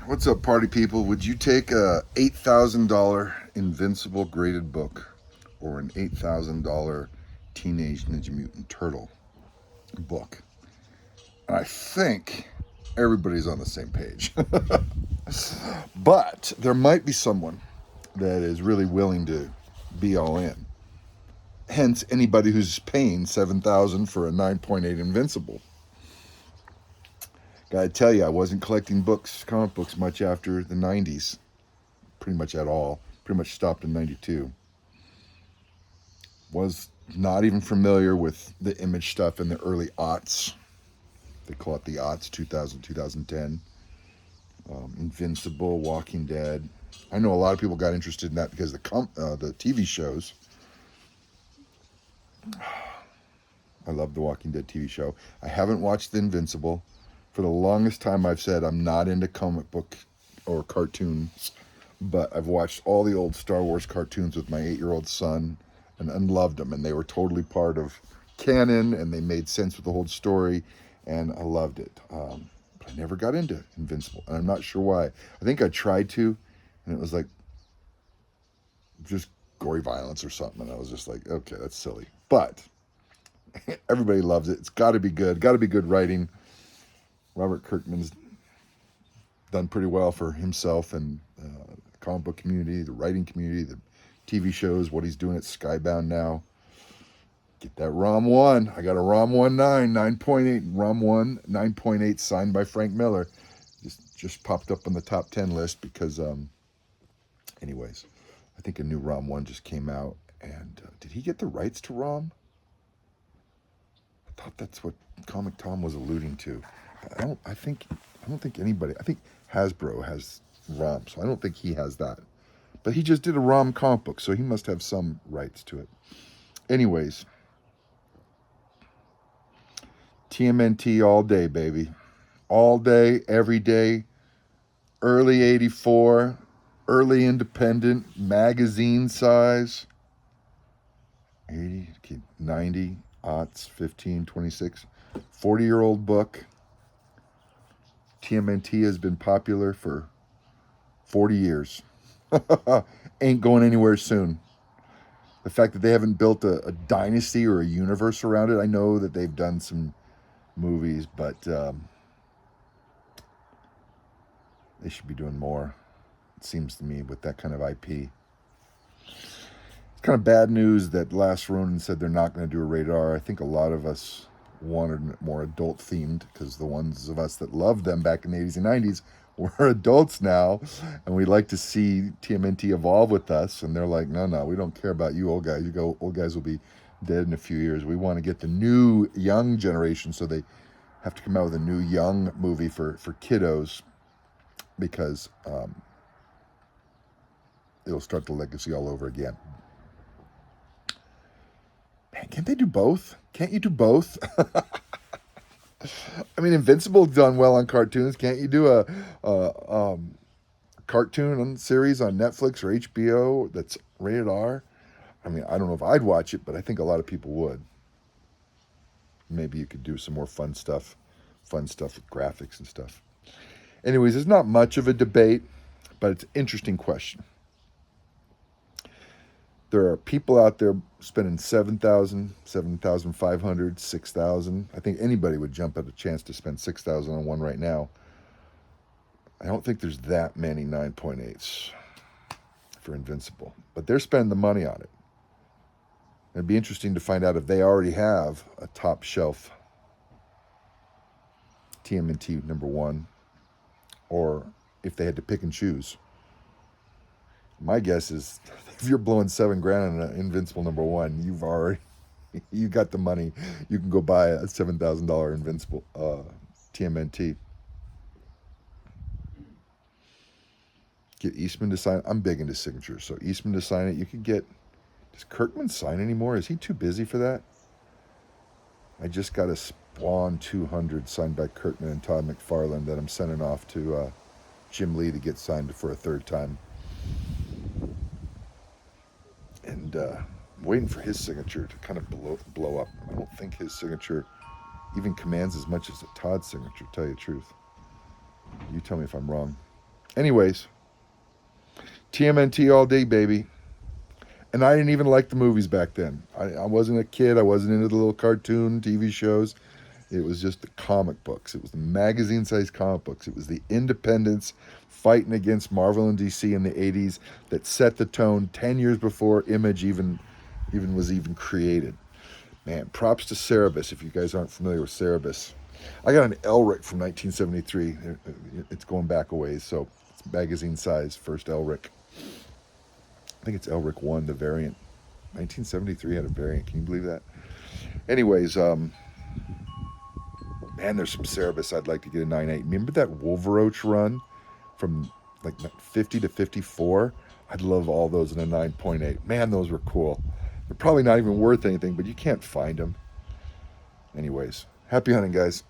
What's up, party people? Would you take a $8,000 Invincible graded book or an $8,000 Teenage Ninja Mutant Turtle book? And I think everybody's on the same page. But there might be someone that is really willing to be all in. Hence, anybody who's paying $7,000 for a 9.8 Invincible. Gotta tell you, I wasn't collecting books, comic books, much after the 90s. Pretty much at all. Pretty much stopped in 92. Was not even familiar with the Image stuff in the early aughts. They call it the aughts, 2000, 2010. Invincible, Walking Dead. I know a lot of people got interested in that because the TV shows. I love the Walking Dead TV show. I haven't watched the Invincible. For the longest time, I've said I'm not into comic book or cartoons, but I've watched all the old Star Wars cartoons with my 8-year-old son and loved them. And they were totally part of canon, and they made sense with the whole story, and I loved it. But I never got into Invincible, and I'm not sure why. I think I tried to, and it was like just gory violence or something, and I was just like, okay, that's silly. But everybody loves it. It's got to be good. Got to be good writing. Robert Kirkman's done pretty well for himself and the comic book community, the writing community, the TV shows, what he's doing at Skybound now. Get that ROM 1. I got a ROM 19, 9.8, ROM 1, 9.8 signed by Frank Miller. Just popped up on the top 10 list because, anyways, I think a new ROM 1 just came out. And did he get the rights to ROM? I thought that's what Comic Tom was alluding to. I don't think anybody. I think Hasbro has ROM, so I don't think he has that. But he just did a ROM comic book, so he must have some rights to it. Anyways, TMNT all day, baby. All day, every day. Early 84, early independent, magazine size. 80, 90, aughts, 15, 26. 40-year-old book. TMNT has been popular for 40 years. Ain't going anywhere soon. The fact that they haven't built a dynasty or a universe around it, I know that they've done some movies, but they should be doing more, it seems to me, with that kind of IP. It's kind of bad news that Last Ronin said they're not going to do a rated R. I think a lot of us wanted it more adult themed because the ones of us that loved them back in the 80s and 90s we're adults now, and we'd like to see TMNT evolve with us. And they're like, no, we don't care about you old guys. Old guys will be dead in a few years. We want to get the new young generation, so they have to come out with a new young movie for kiddos because it'll start the legacy all over again. Man, can't they do both? Can't you do both? I mean, Invincible done well on cartoons. Can't you do a cartoon series on Netflix or HBO that's rated R? I mean, I don't know if I'd watch it, but I think a lot of people would. Maybe you could do some more fun stuff with graphics and stuff. Anyways, there's not much of a debate, but it's an interesting question. There are people out there spending $7,000, $7,500, $6,000. I think anybody would jump at a chance to spend $6,000 on one right now. I don't think there's that many 9.8s for Invincible, but they're spending the money on it. It'd be interesting to find out if they already have a top shelf TMNT number 1, or if they had to pick and choose. My guess is if you're blowing $7,000 on an Invincible number 1, you got the money. You can go buy a $7,000 Invincible TMNT. Get Eastman to sign. I'm big into signatures, so Eastman to sign it. You could get. Does Kirkman sign anymore? Is he too busy for that? I just got a Spawn 200 signed by Kirkman and Todd McFarlane that I'm sending off to Jim Lee to get signed for a third time. And I'm waiting for his signature to kind of blow up. I don't think his signature even commands as much as a Todd signature, to tell you the truth. You tell me if I'm wrong. Anyways, TMNT all day, baby. And I didn't even like the movies back then. I wasn't a kid. I wasn't into the little cartoon TV shows. It was just the comic books. It was the magazine-sized comic books. It was the independents fighting against Marvel and DC in the 80s that set the tone 10 years before Image was created. Man, props to Cerebus, if you guys aren't familiar with Cerebus. I got an Elric from 1973. It's going back a ways, so it's magazine size, first Elric. I think it's Elric 1, the variant. 1973 had a variant. Can you believe that? Anyways, man, there's some Cerebus I'd like to get a 9.8. Remember that Wolveroach run from like 50 to 54? I'd love all those in a 9.8. Man, those were cool. They're probably not even worth anything, but you can't find them. Anyways, happy hunting, guys.